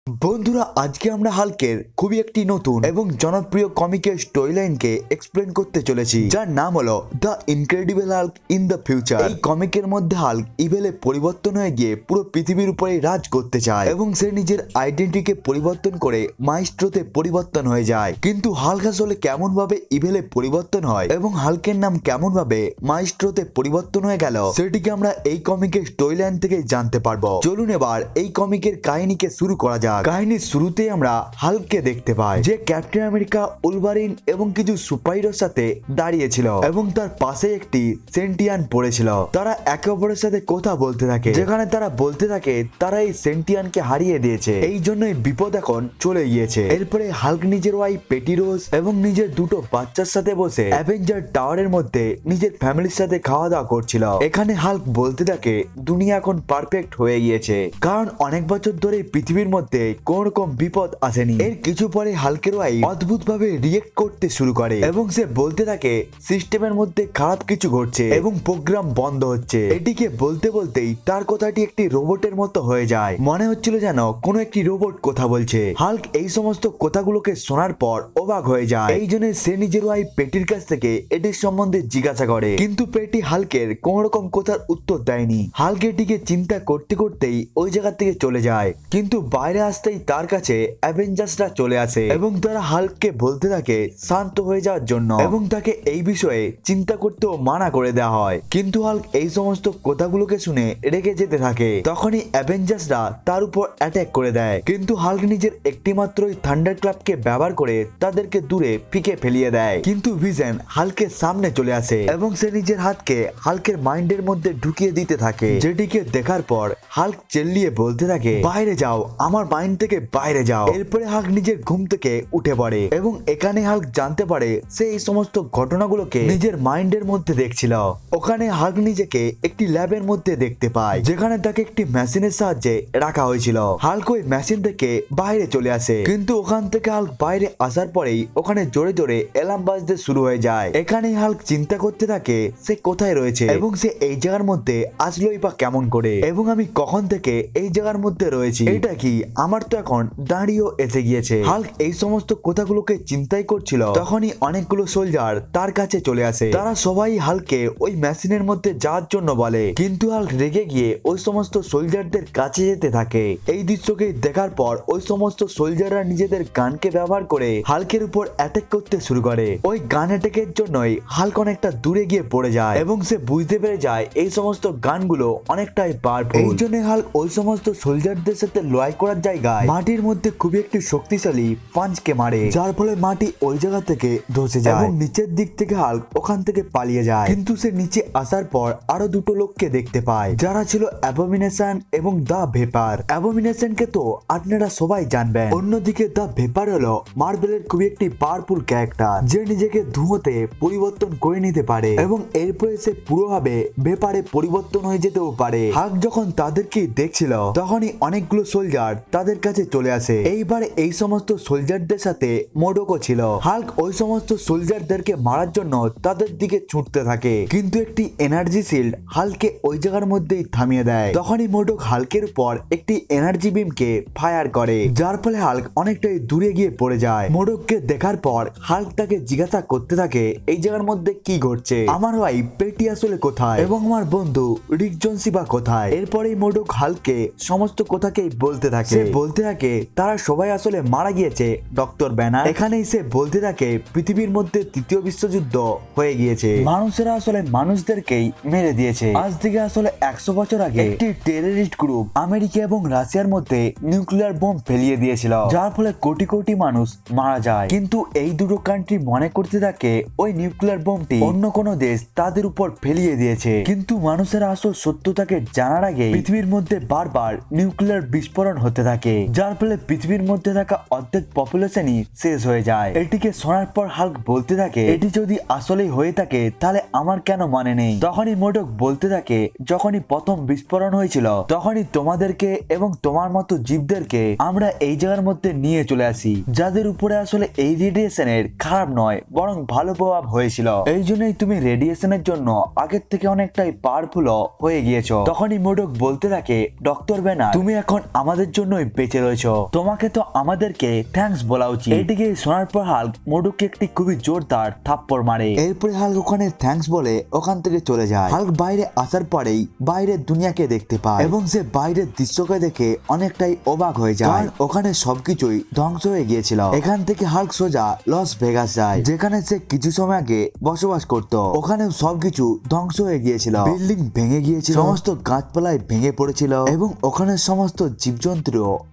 বন্ধুরা, আজকে আমরা হাল্কের খুবই একটি নতুন এবং জনপ্রিয় কমিকের স্টোরিলাইনকে এক্সপ্লেন করতে চলেছি, যার নাম হলো the incredible Hulk in the future. এই কমিকের মধ্যে হাল্ক ইভেলে পরিবর্তন হয়ে গিয়ে পুরো পৃথিবীর উপরে রাজ করতে চায় এবং সে নিজের আইডেন্টিটিকে পরিবর্তন করে মাইস্ট্রোতে পরিবর্তন হয়ে যায়। কিন্তু হাল্ক আসলে কেমন ভাবে ইভেলে পরিবর্তন হয় এবং হাল্কের নাম কেমন ভাবে মাইস্ট্রোতে পরিবর্তন হয়ে গেল, সেটিকে আমরা এই কমিকের স্টোরিলাইন থেকে জানতে পারবো। চলুন এবার এই কমিকের কাহিনীকে শুরু করা যাক। কাহিনীর শুরুতে আমরা হাল্ককে দেখতে পাই, যে ক্যাপ্টেন আমেরিকা, উলভারিন এবং কিছু সুপারহিরোর সাথে দাঁড়িয়েছিল এবং তার পাশে একটি সেন্টিয়ান পড়েছিল। তারা একে অপরের সাথে কথা বলতে থাকে, যেখানে তারা বলতে থাকে তারা এই সেন্টিয়ানকে হারিয়ে দিয়েছে, এই জন্যই বিপদ এখন চলে গিয়েছে। এরপরে হাল্ক নিজের ওয়াইফ পেটি রোজ এবং নিজের দুটো বাচ্চার সাথে বসে অ্যাভেঞ্জার টাওয়ারের মধ্যে নিজের ফ্যামিলির সাথে খাওয়া দাওয়া করছিল। এখানে হাল্ক বলতে থাকে দুনিয়া এখন পারফেক্ট হয়ে গিয়েছে, কারণ অনেক বছর ধরে পৃথিবীর মধ্যে কোন রকম বিপদ আসেনি। এর কিছু পরে হাল্কের ওয়াইফ অদ্ভুত ভাবে রিয়েক্ট করতে শুরু করে এবং সে বলতে থাকে সিস্টেমের মধ্যে খারাপ কিছু ঘটছে এবং প্রোগ্রাম বন্ধ হচ্ছে। এটিকে বলতে বলতেই তার কথাটি একটি রোবটের মতো হয়ে যায়, মনে হচ্ছিল যেন কোনো একটি রোবট কথা বলছে। হাল্ক এই সমস্ত কথাগুলোকে শোনার পর অবাক হয়ে যায়, এই জন্য সে নিজের ওয়াইফ পেটির কাছ থেকে এটির সম্বন্ধে জিজ্ঞাসা করে, কিন্তু পেটি হাল্কের কোন রকম কথার উত্তর দেয়নি। হাল্ক এটিকে চিন্তা করতে করতেই ওই জায়গা থেকে চলে যায়, কিন্তু বাইরে আসতেই তার কাছে অ্যাভেঞ্জার্সরা চলে আসে এবং তারা হাল্ককে বলতে থাকে শান্ত হয়ে যাওয়ার জন্য এবং তাকে এই বিষয়ে চিন্তা করতেও মানা করে দেওয়া হয়। কিন্তু হাল্ক এই সমস্ত কথাগুলোকে শুনে রেগে যেতে থাকে। তখনই অ্যাভেঞ্জার্সরা তার উপর অ্যাটাক করে দেয়, কিন্তু হাল্ক নিজের একটিমাত্রই থান্ডার ক্লাবকে ব্যবহার করে তাদেরকে দূরে ফিকে ফেলিয়ে দেয়। কিন্তু ভিশন হাল্কের সামনে চলে আসে এবং সে নিজের হাতকে হাল্কের মাইন্ডের মধ্যে ঢুকিয়ে দিতে থাকে, যেটিকে দেখার পর হাল্ক চেল্লিয়ে বলতে থাকে বাইরে যাও, আমার মাইন্ড থেকে বাইরে যাও। এরপরে হাল্ক নিজের ঘুম থেকে উঠে পড়ে এবং এখানে হাল্ক জানতে পারে সে এই সমস্ত ঘটনাগুলোকে নিজের মাইন্ডের মধ্যে দেখছিল। ওখানে হাল্ক নিজেকে একটি ল্যাবের মধ্যে দেখতে পায়, যেখানে তাকে একটি মেশিনের সাহায্যে রাখা হয়েছিল। হাল্ক ওই মেশিন থেকে বাইরে চলে আসে, কিন্তু ওখান থেকে হাল্ক বাইরে আসার পরেই ওখানে জোরে জোরে অ্যালার্ম বাজতে শুরু হয়ে যায়। এখানে হাল্ক চিন্তা করতে থাকে সে কোথায় রয়েছে এবং সে এই জায়গার মধ্যে আসলোই বা কেমন করে, এবং আমি কখন থেকে এই জায়গার মধ্যে রয়েছি, এটা কি আমার তো এখন দাঁড়িয়েও এসে গিয়েছে। হাল্ক এই সমস্ত কথাগুলোকে চিন্তাই করছিল, তখনই অনেকগুলো সোলজার তার কাছে চলে আসে। তারা সবাই হাল্ককে ওই মেশিনের মধ্যে যাওয়ার জন্য বলে, কিন্তু হাল্ক রেগে গিয়ে ওই সমস্ত সোলজারদের কাছে যেতে থাকে। এই দৃশ্যকে দেখার পর ওই সমস্ত সোলজাররা নিজেদের গানকে ব্যবহার করে হাল্কের উপর অ্যাটাক করতে শুরু করে। ওই গান অ্যাটাকের জন্যই হাল্ক অনেকটা দূরে গিয়ে পড়ে যায় এবং সে বুঝতে পেরে যায় এই সমস্ত গানগুলো অনেকটাই পাওয়ারফুল। এই জন্য হাল্ক ওই সমস্ত সোলজারদের সাথে লড়াই করার জায়গায় মাটির মধ্যে খুবই একটি শক্তিশালী পাঞ্চকে মারে, যার ফলে মাটি ওই জায়গা থেকে ধসে যায় এবং নিচের দিক থেকে হাল্ক ওখান থেকে পালিয়ে যায়। কিন্তু সে নিচে আসার পর আরো দুটো লোককে দেখতে পায়, যারা ছিল অ্যাবোমিনেশন এবং দা ভেপার। অ্যাবোমিনেশনকে তো আপনারা সবাই জানবেন। অন্যদিকে দা ভেপার হলো মার্বেলের খুবই একটি পাওয়ারফুল ক্যারেক্টার, যে নিজেকে ধুঁয়োতে পরিবর্তন করে নিতে পারে এবং এরপরে সে পুরোভাবে ভেপারে পরিবর্তন হয়ে যেতেও পারে। হাল্ক যখন তাদেরকে দেখছিল, তখনই অনেকগুলো সোলজার তাদের কাছে চলে আসে। এইবারে এই সমস্ত সোলজারদের সাথে মোডোকো ছিল। হাল্ক ওই সমস্ত সোলজারদেরকে মারার জন্য তাদের দিকে ছুটতে থাকে, কিন্তু একটি এনার্জি শিল্ড হাল্ককে ওই জায়গার মধ্যেই থামিয়ে দেয়। তখনই মোডক হাল্কের উপর একটি এনার্জি বিমকে ফায়ার করে, যার ফলে হাল্ক অনেকটাই দূরে গিয়ে পড়ে যায়। মোডককে দেখার পর হাল্ক তাকে জিজ্ঞাসা করতে থাকে এই জায়গার মধ্যে কি ঘটছে, আমার ওয়াইফ পেটি আসলে কোথায় এবং আমার বন্ধু রিক জনসি বা কোথায়। এরপরেই মোডক হাল্ককে সমস্ত কথাকেই বলতে থাকে। সে বলতে থাকে তারা সবাই আসলে মারা গিয়েছে ডক্টর ব্যানার। এখানেই সে বলতে থাকে পৃথিবীর মধ্যে তৃতীয় বিশ্বযুদ্ধ হয়ে গিয়েছে, মানুষেরা আসলে মানুষদেরকেই মেরে দিয়েছে। আজ থেকে আসলে 100 বছর আগে একটি টেররিস্ট গ্রুপ আমেরিকা এবং রাশিয়ার মধ্যে নিউক্লিয়ার বোম ফেলিয়ে দিয়েছিল, যার ফলে কোটি কোটি মানুষ মারা যায়। কিন্তু এই দুটো কান্ট্রি মনে করতে থাকে ওই নিউক্লিয়ার বোমটি অন্য কোনো দেশ তাদের উপর ফেলিয়ে দিয়েছে, কিন্তু মানুষেরা আসল সত্যটাকে জানার আগে পৃথিবীর মধ্যে বারবার নিউক্লিয়ার বিস্ফোরণ হতে থাকে, যার ফলে পৃথিবীর মধ্যে থাকা অর্ধেক পপুলেশনই শেষ হয়ে যায়। এটিকে শোনার পর হাল্ক বলতে থাকে এটি যদি আসলেই হয়ে থাকে তাহলে আমার কেন মানে নেই। তখনই মোডক বলতে থাকে যখনই প্রথম বিস্ফোরণ হয়েছিল তখনই তোমাদেরকে এবং তোমার মতো জীবদেরকে আমরা এই জায়গার মধ্যে নিয়ে চলে আসি, যাদের উপরে আসলে এই রেডিয়েশনের খারাপ নয় বরং ভালো প্রভাব হয়েছিল। এই জন্যই তুমি রেডিয়েশনের জন্য আগের থেকে অনেকটাই পাওয়ারফুল হয়ে গিয়েছো। তখনই মোডক বলতে থাকে ডক্টর ব্যানার তুমি এখন আমাদের জন্যই বেঁচে রয়েছো, তোমাকে তো আমাদেরকে থ্যাঙ্কস বলা উচিত। এটিকে শোনার পর হাল্ক মডুকে একটি খুবই জোরদার থাপ্পড় মারে। এরপরে হাল্ক ওখানে থ্যাঙ্কস বলে ওখান থেকে চলে যায়। হাল্ক বাইরে আসার পরেই বাইরের দুনিয়াকে দেখতে পায় এবং সে বাইরের দৃশ্যকে দেখে অনেকটাই অবাক হয়ে যায়। ওখানে সবকিছুই ধ্বংস হয়ে গিয়েছিল। এখান থেকে হাল্ক সোজা লস ভেগাস যায়, যেখানে সে কিছু সময় আগে বসবাস করত। ওখানে সবকিছু ধ্বংস হয়ে গিয়েছিল, বিল্ডিং ভেঙে গিয়েছিল, সমস্ত গাছপালায় ভেঙে পড়েছিল এবং ওখানে সমস্ত জীবজন্তু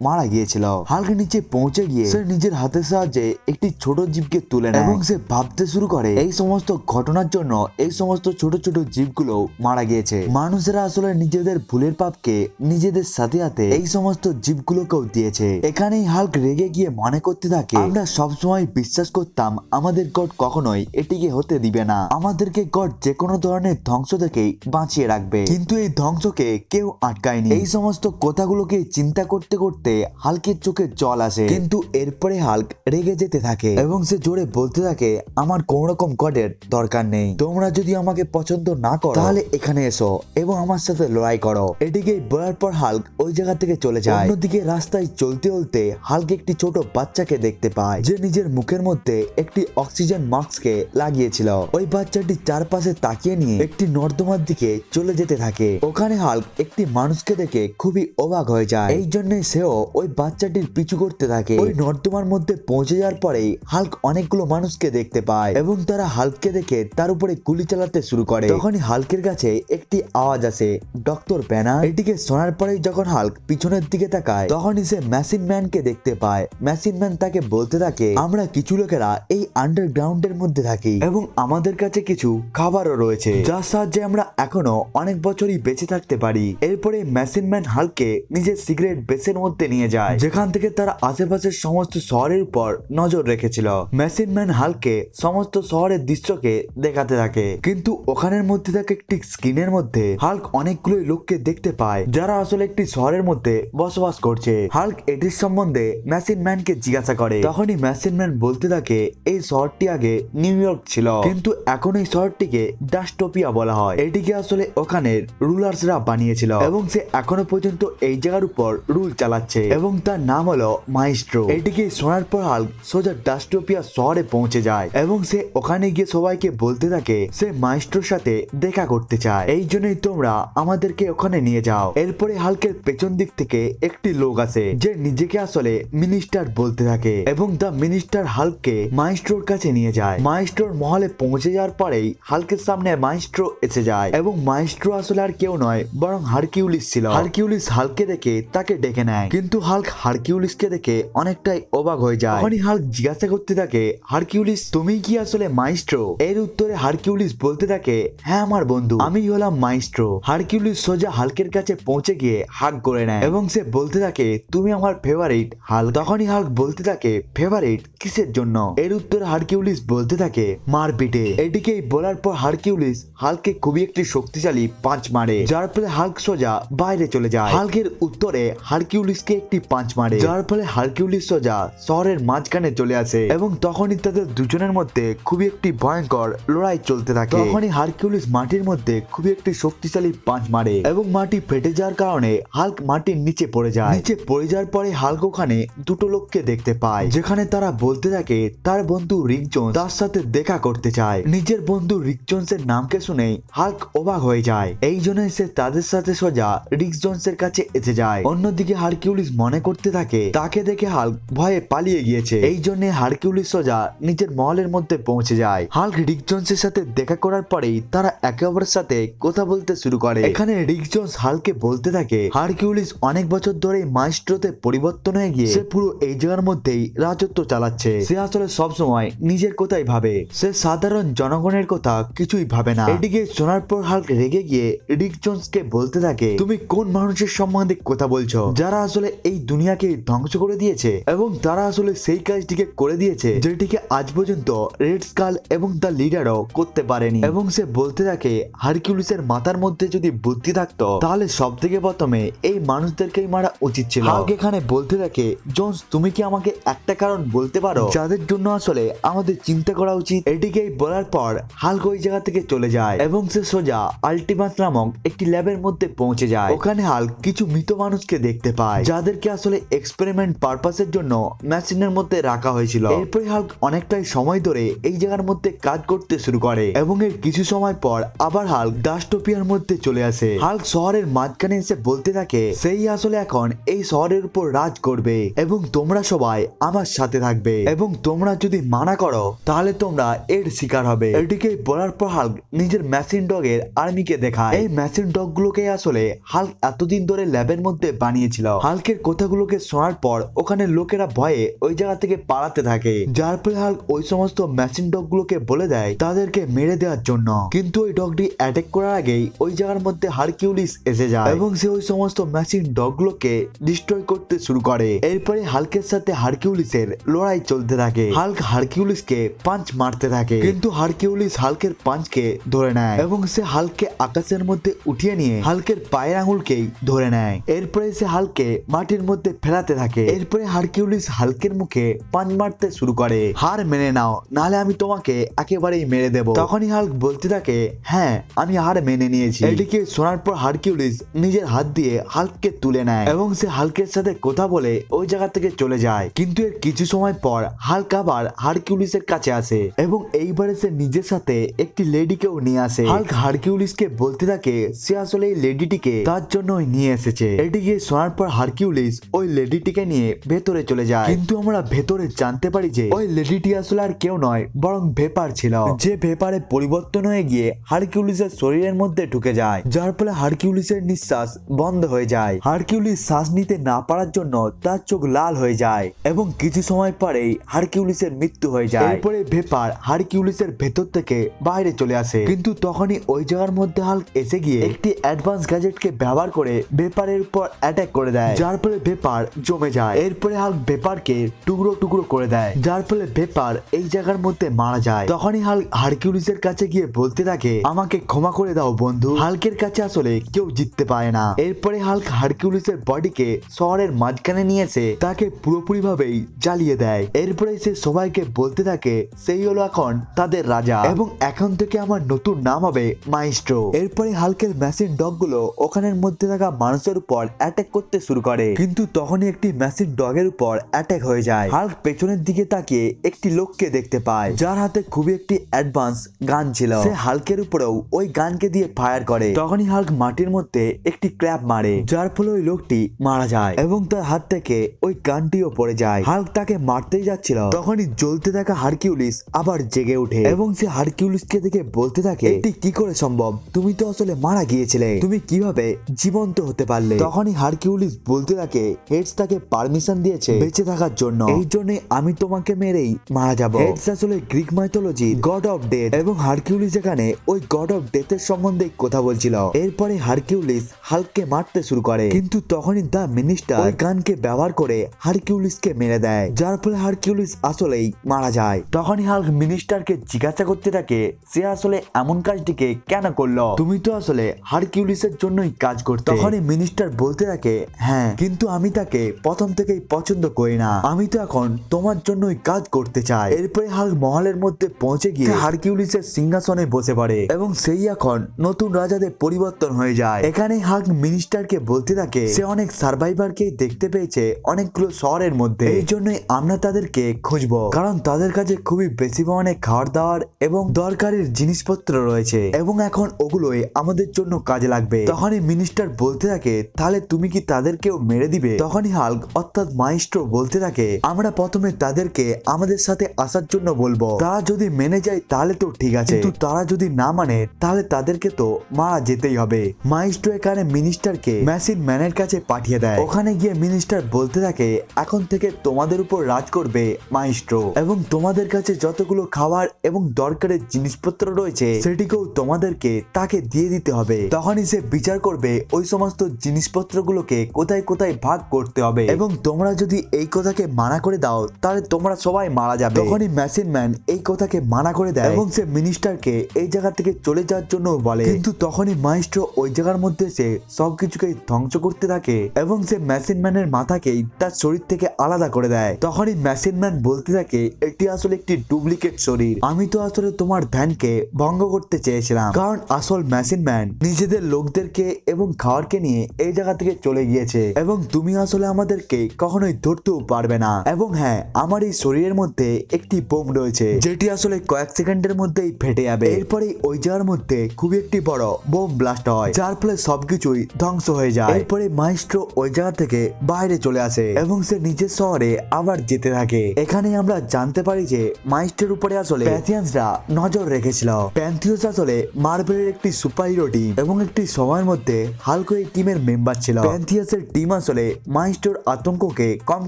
মারা গিয়েছিল। হাল্ক নিচে পৌঁছে গিয়ে সে নিজের হাতের সাহায্যে একটি ছোট জীবকে তুলে নেয় এবং সে ভাবতে শুরু করে এই সমস্ত ঘটনার জন্য এই সমস্ত ছোট ছোট জীবগুলো মারা গিয়েছে। মানুষেরা আসলে নিজেদের ভুলের পাপকে নিজেদের সাথে সাথে এই সমস্ত জীবগুলোকেও দিয়েছে। এখানেই হাল্ক রেগে গিয়ে মনে করতে থাকে, আমরা সবসময় বিশ্বাস করতাম আমাদের গড কখনোই এটিকে হতে দিবে না, আমাদেরকে গড যে কোনো ধরনের ধ্বংস থেকেই বাঁচিয়ে রাখবে, কিন্তু এই ধ্বংসকে কেউ আটকায়নি। এই সমস্ত কথাগুলোকে চিন্তা করতে করতে হাল্কের চোখে জল আসে, কিন্তু এরপরে হাল্ক রেগে যেতে থাকে এবং সে জোরে বলতে থাকে, আমার কোন রকম গডের দরকার নেই, তোমরা যদি আমাকে পছন্দ না করো তাহলে এখানে এসো এবং আমার সাথে লড়াই করো। এটিকে বলার পর হাল্ক ওই জায়গা থেকে চলে যায়। অন্যদিকে রাস্তায় চলতে চলতে হাল্ক একটি ছোট বাচ্চাকে দেখতে পায়, যে নিজের মুখের মধ্যে একটি অক্সিজেন মাস্ককে লাগিয়েছিল। ওই বাচ্চাটি চারপাশে তাকিয়ে নিয়ে একটি নর্দমার দিকে চলে যেতে থাকে। ওখানে হাল্ক একটি মানুষকে দেখে খুবই অবাক হয়ে যায়, এই জন্য সেও ওই বাচ্চাটির পিছু করতে থাকে। ওই নর্দমার মধ্যে পৌঁছে যাওয়ার পরেই হাল্ক অনেকগুলো মানুষকে দেখতে পায় এবং তারা হাল্ককে দেখে তার উপরে গুলি চালাতে শুরু করে। তখনই হাল্কের কাছে একটি আওয়াজ আসে, ডক্টর ব্যানার। এটিকে শোনার পরেই যখন হাল্ক পিছনের দিকে তাকায় তখনই সে মেশিন ম্যানকে দেখতে পায়। মেশিন ম্যান তাকে বলতে থাকে, আমরা কিছু লোকেরা এই আন্ডারগ্রাউন্ডের মধ্যে থাকি এবং আমাদের কাছে কিছু খাবারও রয়েছে, যার সাহায্যে আমরা এখনো অনেক বছরই বেঁচে থাকতে পারি। এরপরে মেশিন ম্যান হাল্ককে নিজের সিগারেট বেসের মধ্যে নিয়ে যায়, যেখান থেকে তারা আশেপাশের সমস্ত শহরের উপর নজর রেখেছিল। মেশিন ম্যান হাল্ককে সমস্ত শহরের দৃশ্যকে দেখাতে থাকে, কিন্তু ওখানের মধ্যে থাকে একটি স্ক্রিনের মধ্যে হাল্ক অনেকগুলো লোককে দেখতে পায়, যারা আসলে একটি শহরের মধ্যে বসবাস করছে। হাল্ক এটির সম্বন্ধে মেশিন ম্যানকে জিজ্ঞাসা করে, তখনই মেশিন ম্যান বলতে থাকে, এই শহরটি আগে নিউ ইয়র্ক ছিল, কিন্তু এখন এই শহরটিকে ডাস্টোপিয়া বলা হয়। এটিকে আসলে ওখানের রুলার্সরা বানিয়েছিল এবং সে এখনো পর্যন্ত এই জায়গার উপর রুল চালাচ্ছে এবং তার নাম হলো মাইস্ট্রো। এটিকে শোনার পর হাল্ক সোজা ডাস্টোপিয়া শহরে পৌঁছে যায় এবং সে ওখানে গিয়ে সবাইকে বলতে থাকে সে মাইস্ট্রোর সাথে দেখা করতে চায়, এই জন্যই তোমরা আমাদেরকে ওখানে নিয়ে যাও। এরপরে হাল্কের পেছন দিক থেকে একটি লোক আসে, যে নিজেকে আসলে মিনিস্টার বলতে থাকে এবং দ্য মিনিস্টার হাল্ককে মাইস্ট্রোর কাছে নিয়ে যায়। মাইস্ট্রোর মহলে পৌঁছে যাওয়ার পরেই হাল্কের সামনে মাইস্ট্রো এসে যায় এবং মাইস্ট্রো আসলে আর কেউ নয় বরং হারকিউলিস ছিল। হারকিউলিস হাল্ককে দেখে তাকে ডেকে নেয়, কিন্তু হাল্ক হারকিউলিসকে দেখে অনেকটাই অবাক হয়ে যায়। তখনই হাল্ক জিজ্ঞাসা করতে থাকে, হারকিউলিস তুমি কি আসলে মাইস্ট্রো? এর উত্তরে হারকিউলিস বলতে থাকে, হ্যাঁ আমার বন্ধু, আমি হলাম মাইস্ট্রো। হারকিউলিস সোজা হাল্কের কাছে পৌঁছে গিয়ে হাগ করে নেয় এবং সে বলতে থাকে, তুমি আমার ফেভারিট হাল্ক। তখনই হাল্ক বলতে থাকে, ফেভারিট কিসের জন্য? এর উত্তরে হারকিউলিস বলতে থাকে, মারপিটে। এটিকেই বলার পর হারকিউলিস হাল্ককে খুবই একটি শক্তিশালী পাঁচ মারে, যার ফলে হাল্ক সোজা বাইরে চলে যায়। হাল্কের উত্তরে হারকিউলিসকে একটি পাঁচ মারে, যার ফলে হারকিউলিস সোজা শহরের মাঝখানে চলে আসে এবং তখনই তাদের দুজনের মধ্যে খুবই একটি ভয়ঙ্কর লড়াই চলতে থাকে। তখনই হারকিউলিস মাটির মধ্যে খুবই একটি শক্তিশালী পাঁচ মারে এবং মাটি ফেটে যাওয়ার কারণে হাল্ক মাটির নিচে পড়ে যায়। নিচে পড়ে যাওয়ার পরে হাল্ক ওখানে দুটো লোককে দেখতে পায়, যেখানে তারা বলতে থাকে তার বন্ধু রিক জোন্স তার সাথে দেখা করতে চায়। নিজের বন্ধু রিক জোন্সের নামকে শুনে হাল্ক অবাক হয়ে যায়, এই জন্য সে তাদের সাথে সোজা রিক জোন্সের কাছে এসে যায়। অন্যদিকে হারকিউলিস মনে করতে থাকে তাকে দেখে হাল্ক ভয়ে পালিয়ে গিয়েছে, এই জন্য হারকিউলিস সোজা নিজের মহলের মধ্যে পৌঁছে যায়। হাল্ক রিক জোন্সের সাথে দেখা করার পরেই তারা একে অপরের সাথে কথা বলতে শুরু করে। এখানে রিক জোন্স হাল্ককে বলতে থাকে, হারকিউলিস অনেক বছর ধরে মাইস্ট্রোতে পরিবর্তন হয়ে গিয়ে সে পুরো এই জায়গার মধ্যেই রাজত্ব চালাচ্ছে। সে আসলে সবসময় নিজের কথাই ভাবে, সে সাধারণ জনগণের কথা কিছুই ভাবে না। এদিকে শোনার পর হাল্ক রেগে গিয়ে রিক জোন্সকে বলতে থাকে, তুমি কোন মানুষের সম্বন্ধে কথা বলছো যারা আসলে এই দুনিয়াকে ধ্বংস করে দিয়েছে এবং তারা আসলে সেই কাজটিকে করে দিয়েছে যেটিকে আজ পর্যন্ত রেড স্কাল এবং দ্য লিডারও করতে পারেনি। এবং সে বলতে থাকে, হারকিউলিসের মাথার মধ্যে যদি বুদ্ধি থাকতো তাহলে সব থেকে প্রথমে এই মানুষদেরকেই মারা উচিত ছিল। হাল্ক এখানে বলতে থাকে, জোন্স তুমি কি আমাকে একটা কারণ বলতে পারো যাদের জন্য আসলে আমাদের চিন্তা করা উচিত? এটিকেই বলার পর হাল্ক ওই জায়গা থেকে চলে যায় এবং সে সোজা আল্টিমাস নামক একটি ল্যাবের মধ্যে পৌঁছে যায়। ওখানে হাল্ক কিছু মৃত মানুষকে দেখতে পায়, যাদেরকে আসলে এক্সপেরিমেন্ট পারপাসের জন্য মেশিনের মধ্যে রাখা হয়েছিল। এরপরে হাল্ক অনেকটাই সময় ধরে এই জায়গার মধ্যে কাজ করতে শুরু করে এবং এর কিছু সময় পর আবার হাল্ক ডাস্টোপিয়ার মধ্যে চলে আসে। হাল্ক শহরের মাঝখানে এসে বলতে থাকে সেই আসলে এখন এই শহরের উপর রাজ করবে এবং তোমরা সবাই আমার সাথে থাকবে এবং তোমরা যদি মানা করো তাহলে তোমরা এর শিকার হবে। এটিকে বলার পর হাল্ক নিজের মেশিন ডগের আর্মিকে দেখায়। এই মেশিন ডগ গুলোকে আসলে হাল্ক এতদিন ধরে ল্যাবের মধ্যে বানিয়েছিল। হাল্কের কথাগুলোকে শোনার পর ওখানে লোকেরা ভয়ে ওই জায়গা থেকে পালাতে থাকে, যার ফলে হাল্ক ওই সমস্ত মেশিন ডগ গুলোকে বলে দেয় তাদেরকে মেরে দেওয়ার জন্য। কিন্তু ওই ডগটি অ্যাটাক করার আগেই ওই জায়গার মধ্যে হারকিউলিস এসে যায় এবং সে ওই সমস্ত মেশিন ডগ গুলোকে ডিস্ট্রয় করতে শুরু করে। এরপরে হাল্কের সাথে হারকিউলিসের লড়াই চলতে থাকে। হাল্ক হারকিউলিসকে পাঞ্চ মারতে থাকে কিন্তু হারকিউলিস হাল্কের পাঞ্চকে ধরে নেয় এবং সে হাল্ককে আকাশের মধ্যে উঠিয়ে নিয়ে হাল্কের পায়ের আঙুলকেই ধরে নেয়। এরপরে সে হাল্ককে মাটির মধ্যে ফেলাতে থাকে। এরপরে হারকিউলিস হাল্কের মুখে পাঞ্চ মারতে শুরু করে, হার মেনে নাও নাহলে আমি তোমাকে একেবারেই মেরে দেব। তখনই হাল্ক বলতে থাকে হ্যাঁ আমি হার মেনে নিয়েছি। এদিকে শোনার পর হারকিউলিস নিজের হাত দিয়ে হাল্ককে তুলে নেয় এবং সে হাল্কের সাথে কথা বলে ওই জায়গা থেকে চলে যায়। কিন্তু এর কিছু সময় পর হাল্ক আবার হারকিউলিসের কাছে আসে এবং এইবারে সে নিজের সাথে একটি লেডিকেও নিয়ে আসে। হাল্ক হারকিউলিসকে বলতে থাকে সে আসলে এই লেডিটিকে তার জন্যই নিয়ে এসেছে। এটিকে শোনার পর হারকিউলিস ওই লেডিটিকে নিয়ে ভেতরে চলে যায়। কিন্তু আমরা ভেতরে জানতে পারি যে ওই লেডিটি আসলে আর কেউ নয় বরং ভেপার ছিল, যে ভেপারে পরিবর্তন হয়ে গিয়ে হারকিউলিসের শরীরের মধ্যে ঢুকে যায়, যার ফলে হারকিউলিসের নিঃশ্বাস বন্ধ হয়ে যায়। হারকিউলিস শ্বাস নিতে না পারার জন্য তার চোখ লাল হয়ে যায় এবং কিছু সময় পরেই হারকিউলিসের মৃত্যু হয়ে যায়। এরপরে ভেপার হারকিউলিসের ভেতর থেকে বাইরে চলে আসে কিন্তু তখনই ওই জায়গার মধ্যে হাল্ক এসে গিয়ে একটি অ্যাডভান্স গ্যাজেটকে ব্যবহার করে ভেপারের উপর অ্যাটাক করে দেয়, যার ফলে ভেপার জমে যায়। এরপরে হাল্ক ভেপারকে টুকরো টুকরো করে দেয়, যার ফলে ভেপার এই জায়গার মধ্যে মারা যায়। তখনই হাল্ক হারকিউলিসের কাছে গিয়ে বলতে থাকে আমাকে ক্ষমা করে দাও বন্ধু, হাল্কের কাছে আসলে কেউ জিততে পারে না। এরপরে হাল্ক হারকিউলিসের বডিকে শহরের মাঝখানে নিয়ে এসে তাকে পুরোপুরি ভাবেই জ্বালিয়ে দেয়। এরপরে সে সবাইকে বলতে থাকে সেই হলো এখন তাদের রাজা এবং এখন থেকে আমার নতুন নাম হবে মাইস্ট্রো। এরপরে হাল্কের মেশিন ডগ গুলো ওখানের মধ্যে থাকা মানুষের উপর অ্যাটাক করতে শুরু করে কিন্তু তখনই একটি মেশিন ডগের উপর অ্যাটাক হয়ে যায়। হাল্ক পেছনের দিকে তাকিয়ে একটি লোককে দেখতে পায় যার হাতে খুবই একটি অ্যাডভান্স গান ছিল। সে হাল্কের উপরেও ওই গানকে দিয়ে ফায়ার করে। তখনই হাল্ক মাটির মধ্যে একটি ক্র্যাপ মারে, যার ফলে ওই লোকটি মারা যায় এবং তার হাত থেকে ওই গানটিও পড়ে যায়। হাল্ক তাকে মারতেই যাচ্ছিল তখনই জ্বলতে থাকা হারকিউলিস আবার জেগে ওঠে এবং সে হারকিউলিসকে দেখে বলতে থাকে এটি কি করে সম্ভব, তুমি তো আসলে মারা গিয়েছিলে, তুমি কিভাবে জীবন্ত হতে পারলে? তখনই হারকিউলিস বলতে থাকে হেডস তাকে পারমিশন দিয়েছে বেঁচে থাকার জন্য, এই জন্য আমি তোমাকে মেরেই মারা যাব। হেডস আসলে Greek mythology god of death এবং হারকিউলিস এখানে ওই গড অফ ডেথের সম্বন্ধে কথা বলছিল। এরপরে হারকিউলিস হাল্ককে মারতে শুরু করে কিন্তু তখনই দা মিনিস্টার ওই গানকে ব্যবহার করে হারকিউলিসকে মেরে দেয়, যার ফলে হারকিউলিস আসলেই মারা যায়। তখনই হাল্ক মিনিস্টারকে জিজ্ঞাসা করতে থাকে সে আসলে এমন কাজটিকে কেন করলো, তুমি তো আসলে হারকিউলিসের জন্যই কাজ করতে। তখনই মিনিস্টার বলতে থাকে হ্যাঁ কিন্তু আমি তাকে প্রথম থেকেই পছন্দ করি না, আমি তো এখন তোমার জন্যই কাজ করতে চাই। এরপরে হাল্ক মহলের মধ্যে পৌঁছে গিয়ে হারকিউলিসের সিংহাসনে বসে পড়ে এবং সেই এখন নতুন রাজাদের পরিবর্তন হয়ে যায়। এখানে হাল্ক মিনিস্টারকে বলতে থাকে সে অনেক সার্ভাইভারকে দেখতে পেয়েছে অনেকগুলো শহরের মধ্যে, এই জন্যই আমরা তাদেরকে খুঁজবো কারণ তাদের কাছে খুবই বেশি পরিমাণে খাবার দাবার এবং দরকারের জিনিসপত্র রয়েছে এবং এখন ওগুলোই আমাদের জন্য কাজে লাগবে। তখনই মিনিস্টার বলতে থাকে তাহলে তুমি কি তাদেরকেও মেরে দিবে? তখনই হাল্ক অর্থাৎ মাইস্ট্রো বলতে থাকে আমরা প্রথমে তাদেরকে আমাদের সাথে আসার জন্য বলবো, তারা যদি মেনে যায় তাহলে তো ঠিক আছে, কিন্তু তারা যদি না মানে তাহলে তাদেরকে তো মারা যেতেই হবে। মাইস্ট্রো এখানে মিনিস্টারকে মেশিন ম্যানের কাছে পাঠিয়ে দেয়। ওখানে গিয়ে মিনিস্টার বলতে থাকে এখন থেকে তোমাদের উপর রাজ করবে মাইস্ট্রো এবং তোমাদের কাছে যতগুলো খাবার এবং দরকারের জিনিসপত্র রয়েছে সেটিকেও তোমাদেরকে তাকে দিয়ে দিতে হবে। তখনই সে বিচার করবে ওই সমস্ত জিনিসপত্রগুলোকে কোথায় কোথায় ভাগ করতে হবে এবং তোমরা যদি এই কথাকে মানা করে দাও তাহলে তোমরা সবাই মারা যাবে। তখনই মেশিন ম্যান এই কথাকে মানা করে দেয় এবং সে মিনিস্টারকে এই জায়গা থেকে চলে যাওয়ার জন্য বলে, কিন্তু তখনই মাইস্ট্রো ওই জায়গার মধ্যে সে সবকিছুকে ধ্বংস করতে থাকে এবং সে মেশিন ম্যানের মাথাকেই তার শরীর থেকে আলাদা করে দেয়। তখনই মেশিন ম্যান বলতে থাকে এটি আসলে একটি ডুপ্লিকেট শরীর, আমি তো আসলে তোমার ধ্যানকে ভঙ্গ করতে চেয়েছিলাম, কারণ আসল মেশিন ম্যান নিজেদের লোকদেরকে এবং খাবারকে নিয়ে এই জায়গা থেকে চলে গিয়েছে এবং তুমি আসলে আমাদেরকে কখনোই ধরতেও পারবে না। এবং হ্যাঁ, আমার এই শরীরের মধ্যে একটি বোম রয়েছে যেটি আসলে কয়েক সেকেন্ডের মধ্যেই ফেটে যাবে। এরপরে ওই জায়গার মধ্যে খুবই একটি বড় বোম ব্লাস্ট হয়, যার ফলে সবকিছুই ধ্বংস হয়ে যায়। এরপরে মাইস্ট্রো ওই জায়গা থেকে বাইরে চলে আসে এবং সে নিজের শহরে আবার যেতে থাকে। এখানে আমরা জানতে পারি যে মাইস্ট্রোর উপরে আসলে প্যাথিয়ান্সরা নজর রেখেছিল। প্যান্থিয়াস আসলে মার্বেলের একটি সুপারহিরো টিম এবং একটি সময়ের মধ্যে হাল্ক এই টিমের মেম্বার ছিল। প্যান্থিয়াসের টিম আসলে মাইস্ট্রোর আতঙ্ককে কম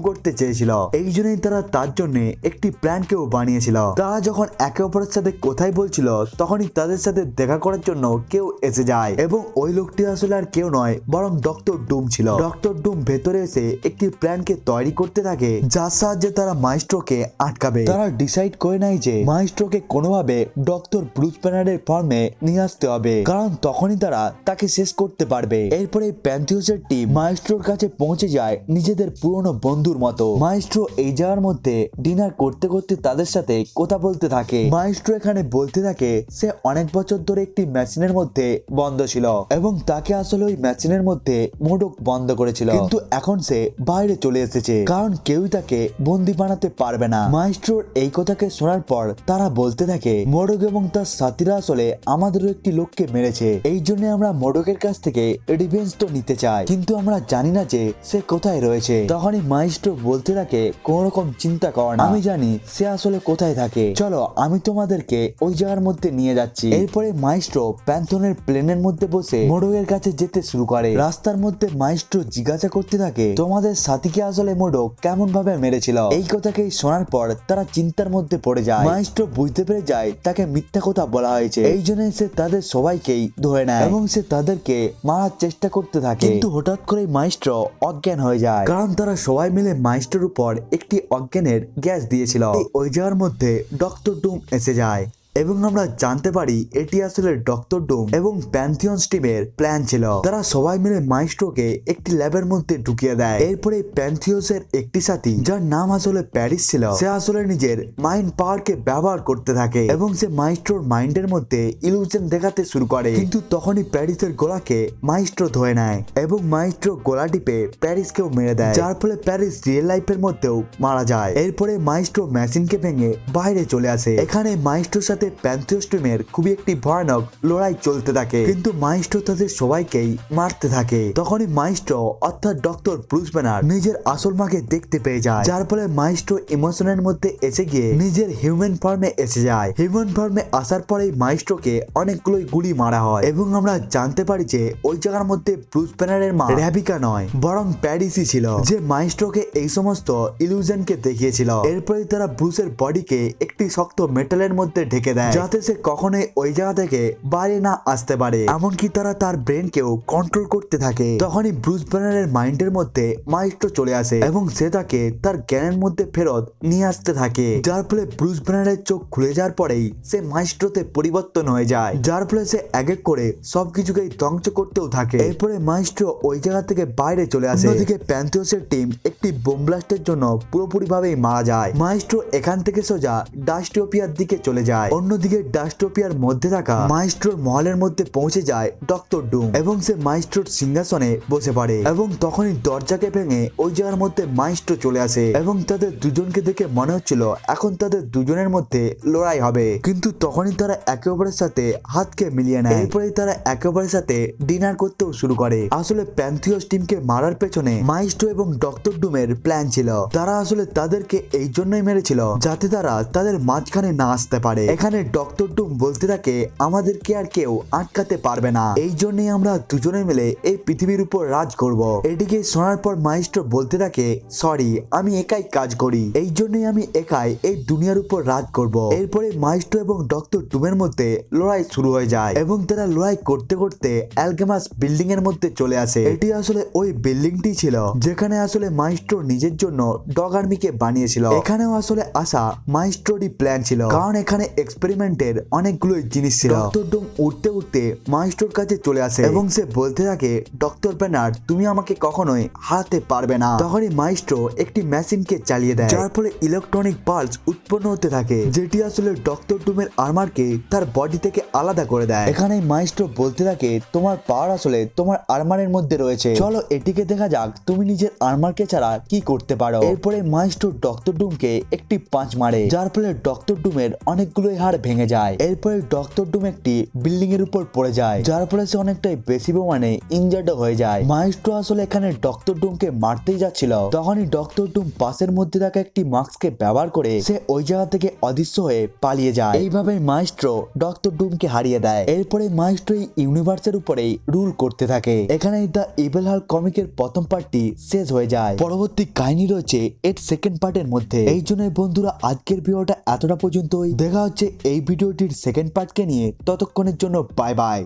করতে চেয়েছিল, এই জন্যই তারা তার জন্য একটি প্ল্যান কেও বানিয়েছিল। তারা যখন একে অপরের সাথে কোথায় বলছিল তখনই তাদের সাথে দেখা করার জন্য কেউ এসে যায় এবং ওই লোকটি আসলে আর কেউ নয় বরং ডক্টর ডুম ছিল। ডক্টর ডুম ভেতরে এসে একটি প্ল্যানকে তৈরি করতে থাকে যার সাহায্যে তারা মাইস্ট্রোকে আটকাবে। তারা ডিসাইড করে নেয় যে মাইস্ট্রোকে কোনোভাবে ডক্টর ব্রুস ব্যানারের ফর্মে নিয়ে আসতে হবে, কারণ তখনই তারা তাকে শেষ করতে পারবে। এরপরে প্যান্থিয়াসের টিম মাইস্ট্রোর কাছে পৌঁছে যায় নিজেদের পুরনো বন্ধুর মতো। মাইস্ট্রো এই জায়গার মধ্যে ডিনার করতে করতে তাদের সাথে কথা বলতে থাকে। মাইস্ট্রো এখানে বলতে থাকে সে অনেক বছর ধরে একটি মেশিনের মধ্যে বন্ধ ছিল এবং তাকে আসলে ওই মেশিনের মধ্যে মোডক বন্ধ করেছিল, কিন্তু এখন সে বাইরে চলে এসেছে কারণ কেউই তাকে বন্দি বানাতে পারবে না। মাইস্ট্রোর এই কথাকে শোনার পর তারা বলতে থাকে মোডক এবং তার সাথীরা আসলে আমাদেরও একটি লোককে মেরেছে, এই জন্য আমরা মোডকের কাছ থেকে রিভেঞ্জ তো নিতে চাই, কিন্তু আমরা জানি না যে সে কোথায় রয়েছে। তখনই মাইস্ট্রো বলতে থাকে কোন রকম চিন্তা কর না, আমি জানি সে আসলে কোথায় থাকে, চলো আমি তোমাদেরকে ওই জায়গার মধ্যে নিয়ে যাচ্ছি। এরপরে মাইস্ট্রো প্যান্থনের প্লেনের মধ্যে বসে মোডকের কাছে যেতে শুরু করে। রাস্তার মধ্যে মাইস্ট্রো জিজ্ঞাসা করতে থাকে তোমাদের সাথীকে আসলে মোডক কেমন ভাবে মেরেছিল। এই কথাকে শোনার পর তারা চিন্তার মধ্যে পড়ে যায়। মাইস্ট্রো বুঝতে পেরে যায় তাকে মিথ্যা কথা বলা হয়েছে, এই জন্য সে তাদের সবাইকেই ধরে নেয় এবং সে তাদেরকে মারার চেষ্টা করতে থাকে, কিন্তু হঠাৎ করে মাইস্ট্রো অজ্ঞান হয়ে যায় কারণ তারা সবাই মিলে মাইস্ট্রোর উপর একটি অজ্ঞানের গ্যাস দিয়েছিল। ওই জায়গার মধ্যে ডক্টর ডুম এসে যায় এবং আমরা জানতে পারি এটি আসলে ডক্টর ডুম এবং প্যান্থিয়ন্স টিমের প্ল্যান ছিল। তারা সবাই মিলে মাইস্ট্রোকে একটি ল্যাবের মধ্যে ঢুকিয়ে দেয়। এরপরে প্যান্থিয়ন্সের একটি সাথী যার নাম আসলে প্যারিস ছিল, সে আসলে নিজের মাইন্ড পাওয়ারকে ব্যবহার করতে থাকে এবং সে মাইস্ট্রোর মাইন্ডের মধ্যে ইলুশন দেখাতে শুরু করে, কিন্তু তখনই প্যারিসের গলাকে মাইস্ট্রো ধরে নেয় এবং মাইস্ট্রো গলা টিপে প্যারিসকেও মেরে দেয়, যার ফলে প্যারিস রিয়েল লাইফের মধ্যেও মারা যায়। এরপরে মাইস্ট্রো মেশিনকে ভেঙে বাইরে চলে আসে। এখানে মাইস্ট্রোর সাথে প্যান্থিয়স টিমের খুবই একটি ভয়ানক লড়াই চলতে থাকে, কিন্তু মাইস্ট্রো তাদের সবাইকেই মারতে থাকে। তখনই মাইস্ট্রো অর্থাৎ ডক্টর ব্রুস ব্যানার নিজের আসল মাকে দেখতে পেয়ে যায়, যার ফলে মাইস্ট্রো ইমোশনের মধ্যে এসে গিয়ে নিজের হিউম্যান ফর্মে এসে যায়। হিউম্যান ফর্মে আসার পরেই মাইস্ট্রোকে অনেকগুলোই গুলি মারা হয় এবং আমরা জানতে পারি যে ওই জায়গার মধ্যে ব্রুস ব্যানারের মা র্যাবিকা নয় বরং প্যারিসই ছিল, যে মাইস্ট্রোকে এই সমস্ত ইলুশনকে দেখিয়েছিল। এরপরে তারা ব্রুসের বডিকে একটি শক্ত মেটালের মধ্যে ঢেকে দেয় যাতে সে কখনোই ওই জায়গা থেকে বাইরে না আসতে পারে, এমনকি তারা তার ব্রেনকেও কন্ট্রোল করতে থাকে। তখনই ব্রুস ব্যানারের মাইন্ডের মধ্যে মাইস্ট্রো চলে আসে এবং সে তাকে তার জ্ঞানের মধ্যে ফেরত নিয়ে আসতে থাকে, যার ফলে ব্রুস ব্যানারের চোখ খুলে যাওয়ার পরেই সে মাইস্ট্রোতে পরিবর্তন হয়ে যায়, যার ফলে সে এক এক করে সবকিছুকেই ধ্বংস করতেও থাকে। এরপরে মাইস্ট্রো ওই জায়গা থেকে বাইরে চলে আসে। অন্যদিকে প্যান্থিয়সের টিম একটি বোম ব্লাস্টের জন্য পুরোপুরি ভাবেই মারা যায়। মাইস্ট্রো এখান থেকে সোজা ডাস্টোপিয়ার দিকে চলে যায়। অন্যদিকে ডাস্টোপিয়ার মধ্যে থাকা মাইস্ট্রোর মহলের মধ্যে পৌঁছে যায় ডক্টর ডুম এবং সে মাইস্ট্রোর সিংহাসনে বসে পড়ে এবং তখনই দরজাকে ভেঙে ওই জায়গার মধ্যে মাইস্ট্রো চলে আসে এবং তাদের দুজনকে দেখে মনে হচ্ছিল এখন তাদের দুজনের মধ্যে লড়াই হবে, কিন্তু তখনই তারা একে অপরের সাথে হাতকে মিলিয়ে নেয়। এরপরে তারা একে অপরের সাথে ডিনার করতেও শুরু করে। আসলে প্যান্থিয়স টিমকে মারার পেছনে মাইস্ট্রো এবং ডক্টর ডুমের প্ল্যান ছিল। তারা আসলে তাদেরকে এই জন্যই মেরেছিল যাতে তারা তাদের মাঝখানে না আসতে পারে। এখানে ডক্টর ডুম বলতে থাকে আমাদেরকে আর কেউ আটকাতে পারবে না, এই জন্যই আমরা দুজনে মিলে এই পৃথিবীর উপর রাজ করব। এটিকে শোনার পর মাইস্ট্রো বলতে থাকে সরি, আমি একাই কাজ করি, এই জন্যই আমি একাই এই দুনিয়ার উপর রাজ করব। এরপরে মাইস্ট্রো এবং ডক্টর ডুমের মধ্যে লড়াই শুরু হয়ে যায় এবং তারা লড়াই করতে করতে অ্যালকেমাস বিল্ডিং এর মধ্যে চলে আসে। এটি আসলে ওই বিল্ডিংটি ছিল যেখানে আসলে মাইস্ট্রো নিজের জন্য ডগ আর্মিকে বানিয়েছিল। এখানেও আসলে আসা মাইস্ট্রোরই প্ল্যান ছিল, কারণ এখানে এক্সপেরিমেন্টের অনেকগুলোই জিনিস ছিল। ডক্টর ডুম উঠতে উঠতে মাইস্টোর কাছে চলে আসে এবং সে বলতে থাকে, ডক্টর ব্যানার্ড তুমি আমাকে কখনোই হারাতে পারবে না। তখনই মাইস্ট্রো একটি মেশিনকে চালিয়ে দেয়, যার ফলে ইলেকট্রনিক পালস উৎপন্ন হতে থাকে, যেটি আসলে ডক্টর ডুমের আর্মারকে তার বডি থেকে আলাদা করে দেয়। এখানে মাইস্ট্রো বলতে থাকে, তোমার পাওয়ার আসলে তোমার আর্মারের মধ্যে রয়েছে, চলো এটিকে দেখা যাক তুমি নিজের আর্মারকে ছাড়া কি করতে পারো। এরপরে মাইস্ট্রো ডক্টর ডুমকে একটি পাঁচ মারে, যার ফলে ডক্টর ডুমের অনেকগুলোই হাড় ভেঙে যায়। এরপরে ডক্টর ডুম একটি বিল্ডিং এর উপর পড়ে যায়, যার ফলে সে অনেকটাই বেশি পরিমাণে ইনজার্ড হয়ে যায়। মাইস্ট্রো আসলে এখানে ডক্টর ডুমকে মারতেই যাচ্ছিল, তখনই ডক্টর ডুম পাশের মধ্যে থাকা একটি মাস্ককে ব্যবহার করে সে ওই জায়গা থেকে অদৃশ্য হয়ে পালিয়ে যায়। এইভাবে মাইস্ট্রো ডক্টর ডুমকে হারিয়ে দেয়। এরপরে মাইস্ট্রো এই ইউনিভার্সের উপরেই রুল করতে থাকে। এখানে দ্য ইভিল হাল্ক কমিকের প্রথম পার্টটি শেষ হয়ে যায়। পরবর্তী কাহিনী রয়েছে এর সেকেন্ড পার্টের মধ্যে। এই জন্য বন্ধুরা আজকের ভিডিওটা এতটা পর্যন্তই। দেখা হচ্ছে এই ভিডিওটির সেকেন্ড পার্টকে নিয়ে, ততক্ষণের জন্য বাই বাই।